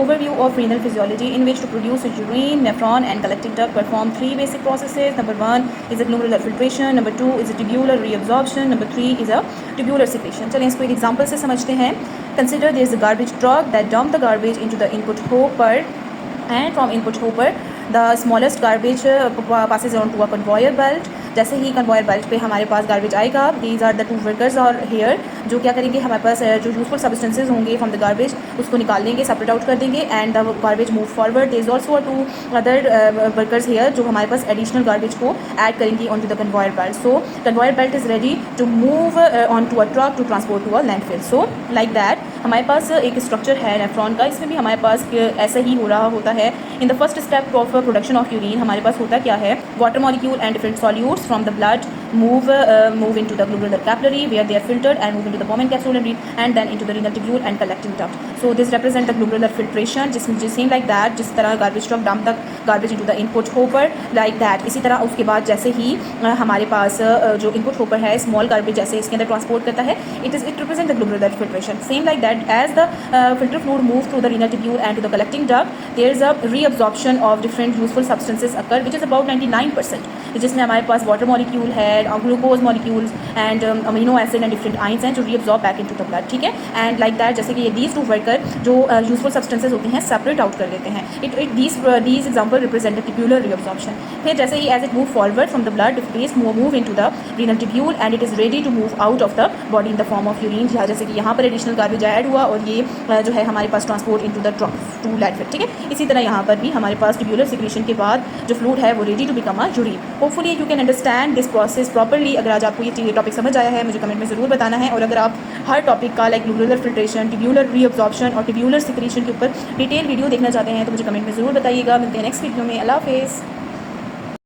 Overview of renal physiology, in which to produce urine, nephron and collecting duct perform three basic processes. Number 1 is a glomerular filtration, number 2 is a tubular reabsorption, number 3 is a tubular secretion. चलिए इसको एक example से समझते हैं. Consider there is a garbage truck that dump the garbage into the input hopper, and from input hopper the smallest garbage passes on to a conveyor belt. जैसे ही कन्वॉयर belt पे हमारे पास गार्बेज आएगा, these are the two workers और here, जो क्या करेंगे, हमारे पास जो यूजफुल सब्सटेंसेज होंगे फ्रॉम द गार्बेज उसको निकाल देंगे, सेपरेट आउट कर देंगे, and the garbage move forward. There is also two other workers here जो हमारे पास एडिशनल गार्बेज को ऐड करेंगे on to the conveyor belt. So conveyor belt is ready to move on to a truck to transport to a landfill. So like that हमारे पास एक structure है nephron का, इसमें भी हमारे पास ऐसा ही हो रहा होता है. In the first step of production of urine हमारे पास होता क्या है, water molecule and different solutes from the blood move into the glomerular capillary where they are filtered and move into the Bowman capsule and then into the renal tubule and collecting duct. So this represent the glomerular filtration, just same like that, जिस तरह garbage truck dump the garbage into the input hopper like that. इसी तरह उसके बाद जैसे ही हमारे पास जो input hopper है small garbage जैसे इसके अंदर transport करता है, it represent the glomerular filtration. Same like that, as the filter fluid move through the renal tubule and to the collecting duct, there is a reabsorption of different useful substances occur which is about 99%, जिसमें हमारे पास water molecule है, glucose molecules and amino acid and different ions हैं जो reabsorb back into the blood. ठीक है, and like that जैसे कि ये दीज टू वर्कर जो यूजफुल सब्सटेंसेज होते हैं सेपरेट आउट कर देते हैं. These example represent the tubular reabsorption. फिर जैसे ही as it move forward from the blood waste move into the renal tubule and it is ready to move out of the body in the form of urine. जैसे कि यहाँ पर additional garbage add हुआ और ये जो है हमारे पास transport into the two landfill. ठीक है, इसी तरह यहाँ पर भी हमारे पास ट्यूब्यूलर सिक्रेशन के बाद जो फ्लूइड है वो ready to become a urine. Hopefully you can understand this process properly. अगर आज आपको ये टॉपिक समझ आया है मुझे कमेंट में ज़रूर बताना है, और अगर आप हर टॉपिक का like glomerular filtration, tubular reabsorption और ट्यूब्यूलर सिक्रेशन के ऊपर डिटेल वीडियो देखना चाहते हैं तो मुझे कमेंट में ज़रूर बताइएगा. मिलते हैं नेक्स्ट वीडियो में. अल्लाह हाफिज़.